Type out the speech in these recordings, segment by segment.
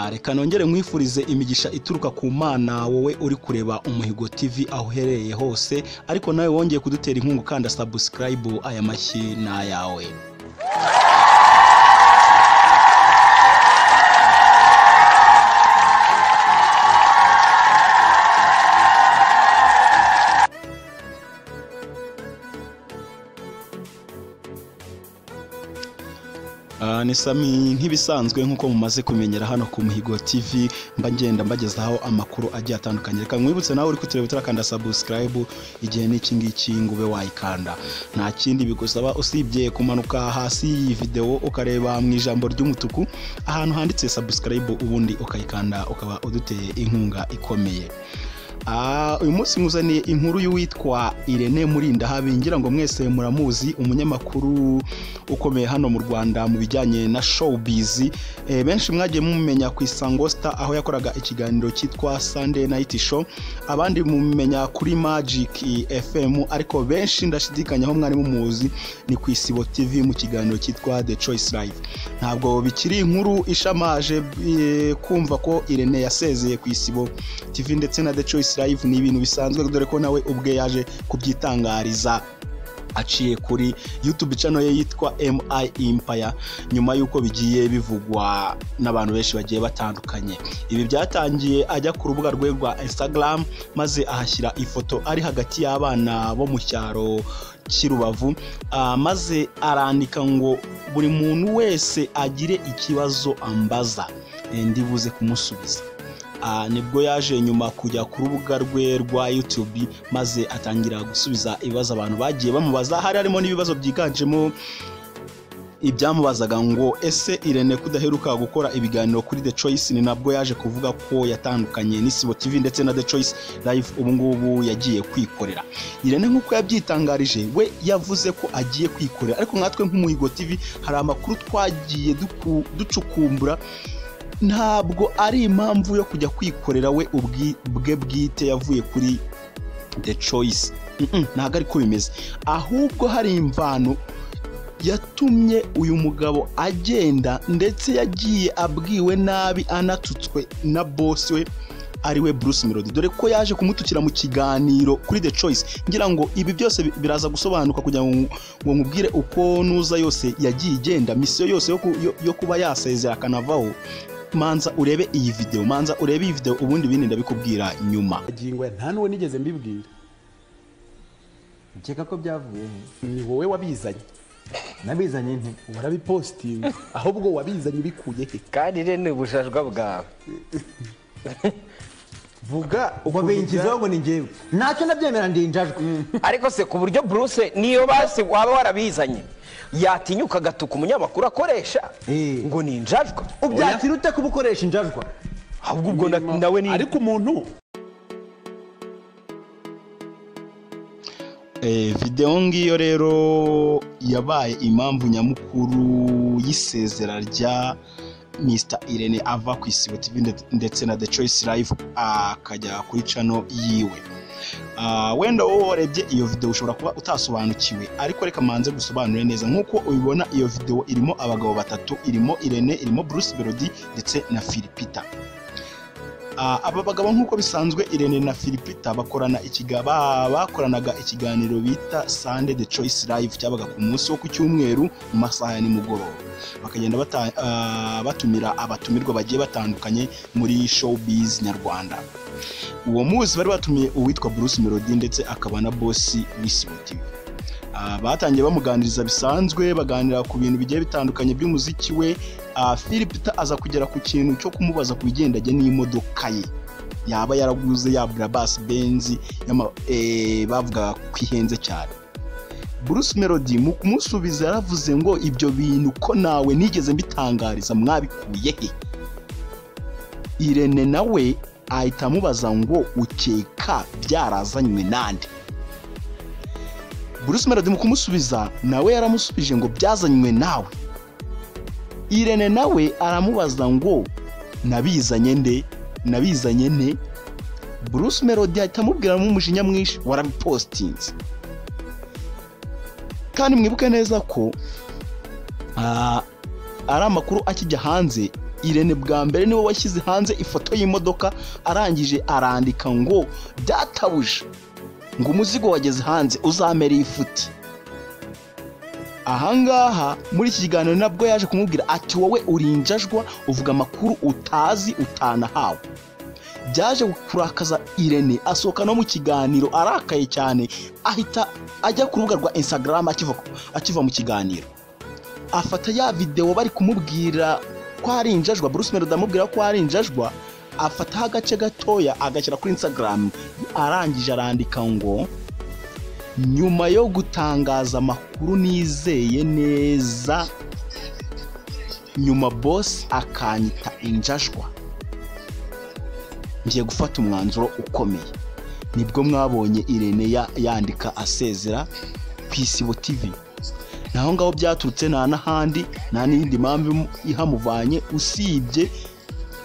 Reka nongere mwifurize imigisha ituruka ku Mana wowe uri kureba Umuhigo TV aho uherereye hose, ariko nawe wongeye kudutera inkunga kandi subscribe, aya mashyi na yawe. Ni Sami nk'ibisanzwe nkuko mumaze kumenyera hano ku Muhigo TV, mba ngenda mbagezaho amakuru agiye atandukanye. Reka mwibutse nawe uri kutureba utarakanda subscribe, igihe n'iki ngiki ngube wayikanda. Nta kindi bigusaba usibye kumanuka hasi iyi video ukareba mu ijambo ry'umutuku ahantu handitse subscribe, ubundi ukayikanda ukaba uduteye inkunga ikomeye. Uyu munsi muzaniye inkuru y'uwitwa Irene Murindahabi, ngira ngo mwese muramuzi, umunyamakuru ukomeye hano mu Rwanda mu bijyanye na showbiz. Benshi mwagiye mumenya ku Isango Star aho yakoraga ikiganiro cyitwa Sunday Night Show, abandi mumenya kuri Magic FM, ariko benshi ndashidikanya aho mwari mumuzi ni ku Isibo TV mu kiganiro cyitwa The Choice Live. Ntabwo bikiri inkuru ishamaje kumva ko Irene yasezeye ku Isibo TV ndetse na The Choice Live, ni ibintu bisanzwe dore ko nawe ubwe yaje kubyitangariza aciye kuri YouTube channel ye yitwa MIEEMPIRE, nyuma yuko bigiye bivugwa n'abantu benshi bagiye batandukanye. Ibi byatangiye ajya ku rubuga rwe rwa Instagram, maze ahashyira ifoto ari hagati y'abana bo mu cyaro cy'Irubavu, maze arandika ngo buri muntu wese agire ikibazo ambaza ndibuze kumusubiza. Nibwo yaje nyuma kujya ku rubuga rwe rwa YouTube, maze atangira gusubiza ibibazo abantu bagiye bamubaza. Hari harimo n'ibibazo byiganjemo ibyamubazaga ngo ese Irene kudaheruka gukora ibiganiro kuri The Choice. Ni nabwo yaje kuvuga ko yatandukanye n'Isibo TV ndetse na The Choice Live, ubu ngubu yagiye kwikorera. Irene nk'uko yabyitangarije we yavuze ko agiye kwikorera, ariko nkatwe nk'Umuhigo TV hari amakuru twagiye ducukumbura, ntabwo ari impamvu yo kujya kwikorera we ubwe bwite yavuye kuri The Choice. Ntabwo ari ko bimeze, ahubwo hari imvano yatumye uyu mugabo agenda, ndetse yagiye abwiwe nabi anatutswe na boss we ariwe Bruce Melody, dore ko yaje kumutukira mu kiganiro kuri The Choice. Ngira ngo ibi byose biraza gusobanuka kugira ngo nkubwire uko nuza yose yagiye igenda, misiyo yose yo kuba yasezera akanavaho. Manza urebe iyi video, ubundi bindi ndabikubwira nyuma. Agingwe nta nuwe nigeze mbibwira. Nkeka ko byavuye Ni wowe wabizanye. nabizanye nte Warabiposting ahubwo wabizanye bikuye he? kandi rene ubushajwa bwawe. Vuga uko bingizeho ngo ni njyewe ntacyo nabyemera ndinjajwe. Ariko se ku buryo Bruce niyo basi waba warabizanye yatinyuka gatuka umunyamakuru akoresha ngo ni injajwa? Ubyakira ute kubukoresha injajwa? Ahubwo ubwo nawe ni ariko umuntu video ngiyo rero yabaye impamvu nyamukuru y'isezera rya Mr. Irene ava ku Isibo TV ndetse na The Choice Live akajya kuri channel yiwe. Wenda wowe warebye iyo video ushobora kuba utasobanukiwe, ariko reka manze gusobanura neza. Nkuko ubibona iyo video irimo abagabo batatu, irimo Irene, irimo Bruce Melody ndetse na Philipita. Aba bagabo nkuko bisanzwe Irene na Philipita bakoranaga ikiganiro bita Sunday The Choice Live, cyabaga ku munsi wo ku cyumweru mu masaha ya nimugoroba. Bakagenda batumira abatumirwa bagiye batandukanye muri showbiz nyarwanda. Uwo munsi bari batumiye uwitwa Bruce Melody ndetse akaba na boss w'Isibo TV. Batangiye bamuganiriza bisanzwe, baganira ku bintu bigiye bitandukanye by'umuziki we. Philipita aza kugera ku kintu cyo kumubaza ku bigendanye n'imodoka ye yaba yaraguze ya Brabus Benz bavuga kwihenze cyane. Bruce Melody mu kumusubiza yaravuze ngo ibyo bintu ko nawe nigeze mbitangariza mwabikuye he? Irene nawe ahita amubaza ngo ukeka byarazanywe nande? Bruce Melody mu kumusubiza nawe yaramusubije ngo byazanywe nawe. Irene nawe aramubaza ngo nabizanye nte? Bruce Melody ahita amubwira mu mujinya mwinshi warabipostinze. Kandi mwibuke neza ko ari amakuru akijya hanze Irene bwa mbere niwe washyize hanze ifoto y'imodoka arangije arandika ngo databuja ngo umuzigo wageze hanze uzamera ifuti. Ahangaha muri iki kiganiro nabwo yaje kumubwira ati wowe urinjajwa uvuga amakuru utazi utanahawe. Byaje kurakaza Irene asohoka no mu kiganiro arakaye cyane ahita ajya ku rubuga rwa Instagram akiva mu kiganiro afata ya video bari kumubwira ko ari injajwa. Bruce Melody amubwira ko ari injajwa afata agace gatoya agashyira kuri Instagram arangije arandika ngo nyuma yo gutangaza amakuru nizeye neza nyuma boss akanyita injajwa ngiye gufata umwanzuro ukomeye. Nibwo mwabonye Irene yandika asezera ku Isibo TV. Naho ngaho byaturutse n'ahandi nta n'indi mpamvu ihamuvanye usibye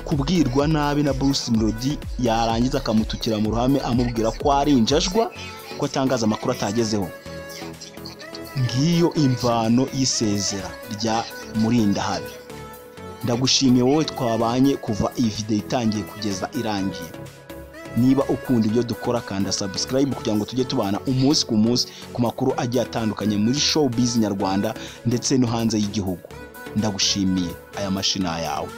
kubwirwa nabi na Bruce Melody yarangiza akamutukira mu ruhame amubwira ko ari injajwa ko atangaza amakuru atagezeho. Ngiyo imvano y'isezera rya Murindahabi. Ndagushimiye wowe twabanye kuva iyi video itangiye kugeza irangiye. Niba ukunda ibyo dukora kanda subscribe kugira ngo tujye tubana umunsi ku munsi ku makuru agiye atandukanye muri showbiz nyarwanda ndetse no hanze y'igihugu. Ndagushimiye aya mashina yawe.